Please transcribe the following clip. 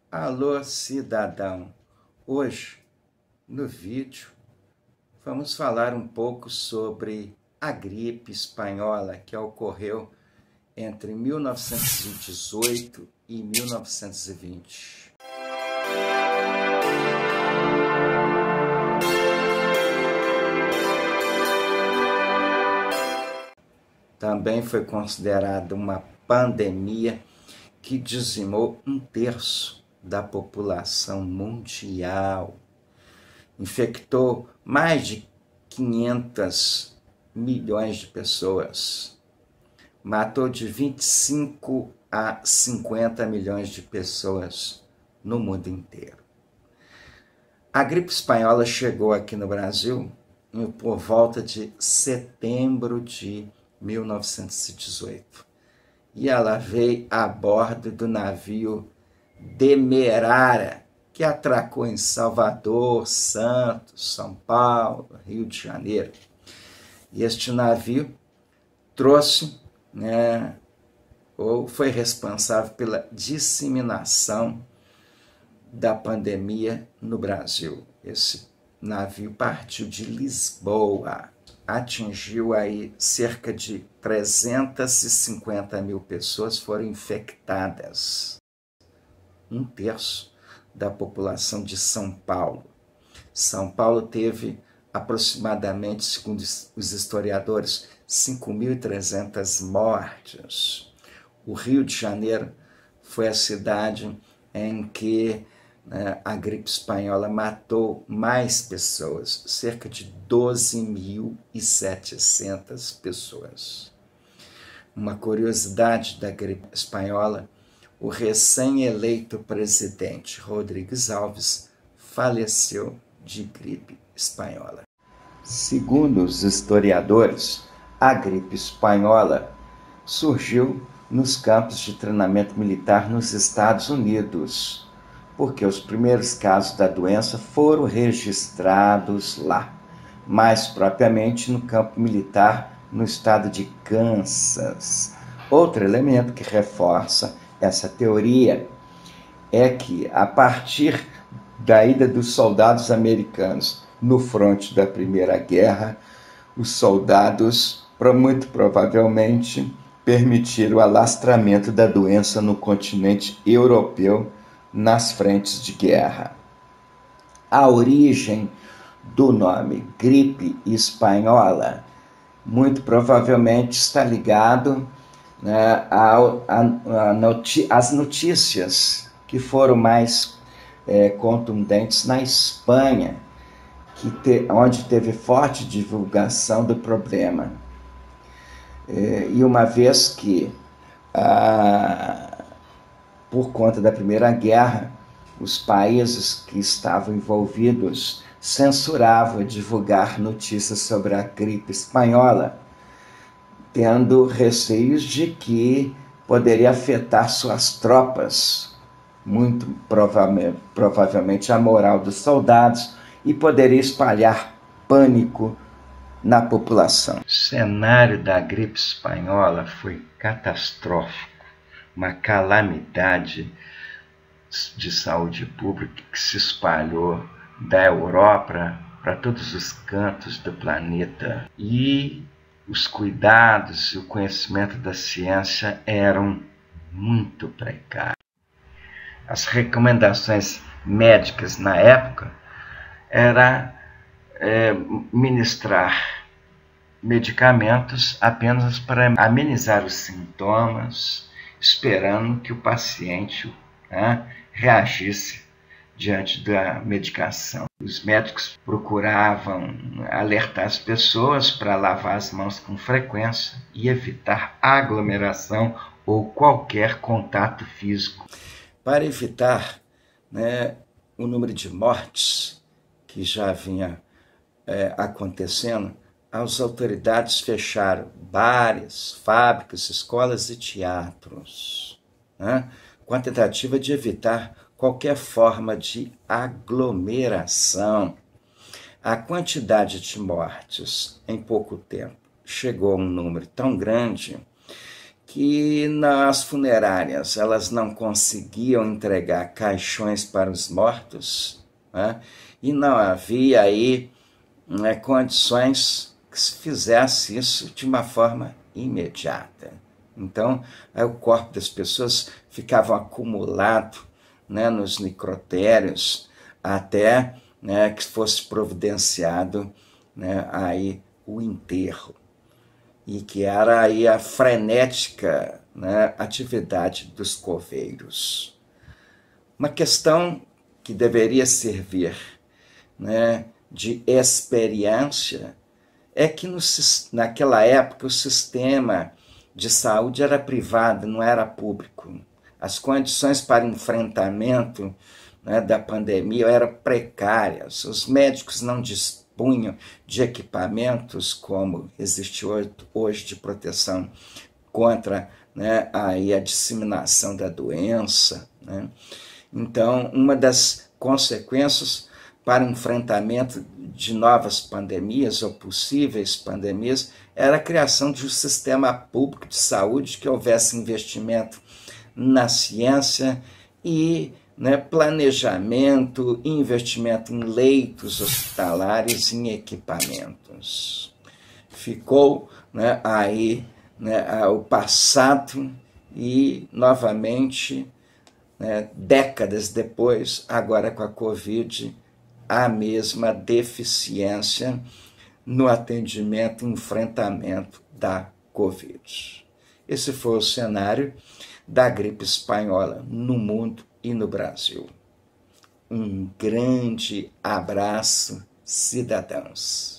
Alô, cidadão! Hoje, no vídeo, vamos falar um pouco sobre a gripe espanhola que ocorreu entre 1918 e 1920. Também foi considerada uma pandemia que dizimou 1/3 da população mundial. Infectou mais de 500 milhões de pessoas. Matou de 25 a 50 milhões de pessoas no mundo inteiro. A gripe espanhola chegou aqui no Brasil por volta de setembro de 1918. E ela veio a bordo do navio Demerara, que atracou em Salvador, Santos, São Paulo, Rio de Janeiro. E este navio trouxe, ou foi responsável pela disseminação da pandemia no Brasil. Esse navio partiu de Lisboa, atingiu aí cerca de 350 mil pessoas foram infectadas. 1/3 da população de São Paulo. São Paulo teve aproximadamente, segundo os historiadores, 5.300 mortes. O Rio de Janeiro foi a cidade em que a gripe espanhola matou mais pessoas, cerca de 12.700 pessoas. Uma curiosidade da gripe espanhola: o recém-eleito presidente Rodrigues Alves faleceu de gripe espanhola. Segundo os historiadores, a gripe espanhola surgiu nos campos de treinamento militar nos Estados Unidos, porque os primeiros casos da doença foram registrados lá, mais propriamente no campo militar no estado de Kansas. Outro elemento que reforça essa teoria é que, a partir da ida dos soldados americanos no fronte da Primeira Guerra, os soldados, muito provavelmente, permitiram o alastramento da doença no continente europeu nas frentes de guerra. A origem do nome gripe espanhola muito provavelmente está ligado às notícias que foram mais contundentes na Espanha, onde teve forte divulgação do problema. E uma vez que, por conta da Primeira Guerra, os países que estavam envolvidos censuravam divulgar notícias sobre a gripe espanhola, tendo receios de que poderia afetar suas tropas, muito provavelmente a moral dos soldados, e poderia espalhar pânico na população. O cenário da gripe espanhola foi catastrófico, uma calamidade de saúde pública que se espalhou da Europa para todos os cantos do planeta. E os cuidados e o conhecimento da ciência eram muito precários. As recomendações médicas na época era ministrar medicamentos apenas para amenizar os sintomas, esperando que o paciente reagisse diante da medicação. Os médicos procuravam alertar as pessoas para lavar as mãos com frequência e evitar aglomeração ou qualquer contato físico. Para evitar o número de mortes que já vinha acontecendo, as autoridades fecharam bares, fábricas, escolas e teatros, com a tentativa de evitar qualquer forma de aglomeração. A quantidade de mortes em pouco tempo chegou a um número tão grande que nas funerárias elas não conseguiam entregar caixões para os mortos, né? E não havia aí, né, condições que se fizesse isso de uma forma imediata. Então, o corpo das pessoas ficava acumulado, né, nos necrotérios até, né, que fosse providenciado, né, aí o enterro. E que era aí a frenética, né, atividade dos coveiros. Uma questão que deveria servir, né, de experiência é que naquela época o sistema de saúde era privado, não era público. As condições para enfrentamento, né, da pandemia eram precárias, os médicos não dispunham de equipamentos como existe hoje de proteção contra, né, aí a disseminação da doença, né? Então, uma das consequências para o enfrentamento de novas pandemias ou possíveis pandemias era a criação de um sistema público de saúde que houvesse investimento na ciência e, né, planejamento, investimento em leitos hospitalares, em equipamentos. Ficou, né, aí, né, o passado e, novamente, né, décadas depois, agora com a Covid, a mesma deficiência no atendimento e enfrentamento da Covid. Esse foi o cenário da gripe espanhola no mundo e no Brasil. Um grande abraço, cidadãos.